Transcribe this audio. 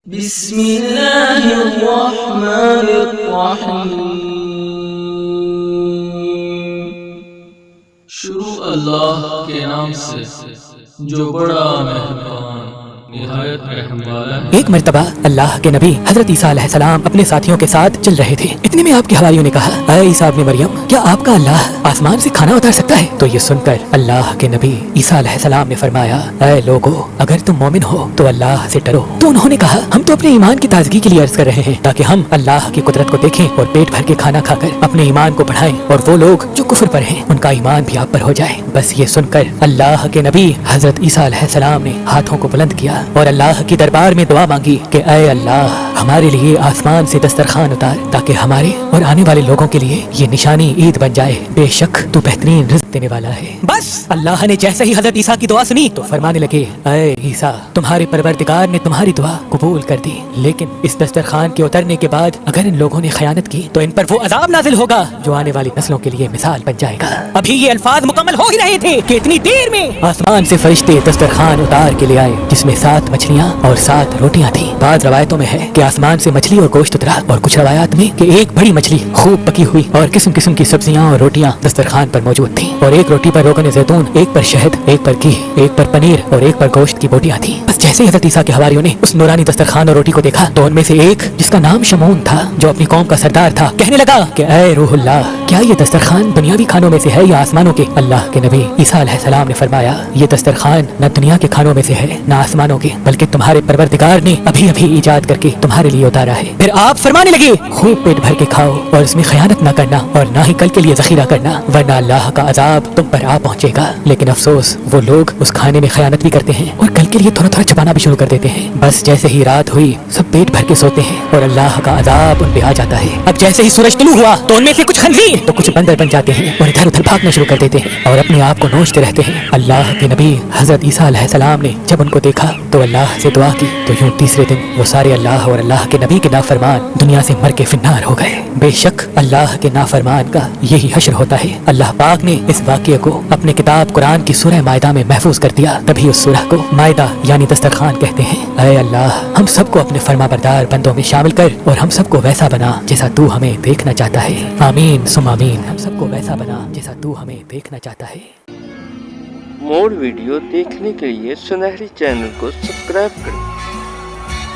بسم اللہ الرحمن الرحیم۔ شروع اللہ کے نام سے جو بڑا مہربان نہایت رحم والا ہے۔ ایک مرتبہ اللہ کے نبی حضرت عیسیٰ علیہ السلام اپنے ساتھیوں کے ساتھ چل رہے تھے۔ اتنے میں آپ کے حواریوں نے کہا، اے عیسیٰ ابن مریم، کیا آپ کا اللہ آسمان سے کھانا اتار سکتا ہے؟ تو یہ سن کر اللہ کے نبی عیسیٰ علیہ السلام نے فرمایا، اے لوگو، اگر تم مومن ہو تو اللہ سے ڈرو۔ تو انہوں نے کہا، ہم تو اپنے ایمان کی تازگی کے لیے عرض کر رہے ہیں تاکہ ہم اللہ کی قدرت کو دیکھیں اور پیٹ بھر کے کھانا کھا کر اپنے ایمان کو بڑھائیں، اور وہ لوگ جو کفر پر ہیں ان کا ایمان بھی آپ پر ہو جائے۔ بس یہ سن کر اللہ کے نبی حضرت عیسیٰ علیہ السلام نے ہاتھوں کو بلند کیا اور اللہ کی دربار میں دعا مانگی کہ اے اللہ، ہمارے لیے آسمان سے دسترخوان اتار تاکہ ہمارے اور آنے والے لوگوں کے لیے یہ نشانی عید بن جائے۔ بے شک تو بہترین رزق دینے والا ہے۔ بس اللہ نے جیسے ہی حضرت عیسیٰ کی دعا سنی تو فرمانے لگے، اے عیسیٰ، تمہارے پروردگار نے تمہاری دعا قبول کر دی، لیکن اس دسترخوان کے اترنے کے بعد اگر ان لوگوں نے خیانت کی تو ان پر وہ عذاب نازل ہوگا جو آنے والی نسلوں کے لیے مثال بن جائے گا۔ ابھی یہ الفاظ مکمل ہو ہی رہے تھے کہ اتنی دیر میں آسمان سے فرشتے دسترخوان اتار کے لے آئے، جس میں 7 مچھلیاں اور 7 روٹیاں تھیں۔ بعض روایتوں میں ہے کہ آسمان سے مچھلی اور گوشت اترا، اور کچھ روایات میں کہ ایک بڑی مچھلی خوب پکی ہوئی اور قسم قسم کی سبزیاں اور روٹیاں دسترخوان پر موجود تھیں، اور ایک روٹی پر روغن زیتون، ایک پر شہد، ایک پر گھی، ایک پر پنیر اور ایک پر گوشت کی بوٹیاں تھیں۔ بس جیسے حضرت عیسیٰ کے حواریوں نے اس نورانی دسترخوان اور روٹی کو دیکھا تو ان میں سے ایک، جس کا نام شمعون تھا، جو اپنی قوم کا سردار تھا، کہنے لگا کہ اے روح اللہ، کیا یہ دسترخوان دنیاوی کھانوں میں سے ہے یا آسمانوں کے؟ اللہ کے نبی عیسیٰ علیہ السلام نے فرمایا، یہ دسترخوان نہ دنیا کے کھانوں میں سے ہے نہ آسمانوں کے، بلکہ تمہارے پروردگار نے ابھی ایجاد کر کے تمہارے لیے اتارا ہے۔ پھر آپ فرمانے لگے، خوب پیٹ بھر کے کھاؤ اور اس میں خیانت نہ کرنا اور نہ ہی کل کے لیے ذخیرہ کرنا، ورنہ اللہ کا عذاب تم پر آ پہنچے گا۔ لیکن افسوس، وہ لوگ اس کھانے میں خیانت بھی کرتے ہیں اور کل کے لیے تھوڑا تھوڑا چھپانا بھی شروع کر دیتے ہیں۔ بس جیسے ہی رات ہوئی سب پیٹ بھر کے سوتے ہیں اور اللہ کا عذاب ان پہ آ جاتا ہے۔ اب جیسے ہی سورج طلوع ہوا تو ان میں سے کچھ خنزیر تو کچھ بندر بن جاتے ہیں اور ادھر ادھر بھاگنا شروع کر دیتے ہیں اور اپنے آپ کو نوچتے رہتے ہیں۔ اللہ کے نبی حضرت عیسیٰ علیہ السلام نے جب ان کو دیکھا تو اللہ سے دعا کی، تو یوں تیسرے دن وہ سارے اللہ اور اللہ کے نبی کے نافرمان دنیا سے مر کے فنار ہو گئے۔ بے شک اللہ کے نافرمان کا یہی حشر ہوتا ہے۔ اللہ پاک نے اس واقعے کو اپنے کتاب قرآن کی سورہ مائدہ میں محفوظ کر دیا، تبھی اس سورہ کو مائدہ یعنی دسترخوان کہتے ہیں۔ اے اللہ، ہم سب کو اپنے فرما بردار بندوں میں شامل کر اور ہم سب کو ویسا بنا جیسا تو ہمیں دیکھنا چاہتا ہے۔ آمین ثم آمین۔ ہم سب کو ویسا بنا جیسا تو ہمیں دیکھنا چاہتا ہے۔ مور ویڈیو دیکھنے کے لیے سنہری چینل کو سبسکرائب کریں۔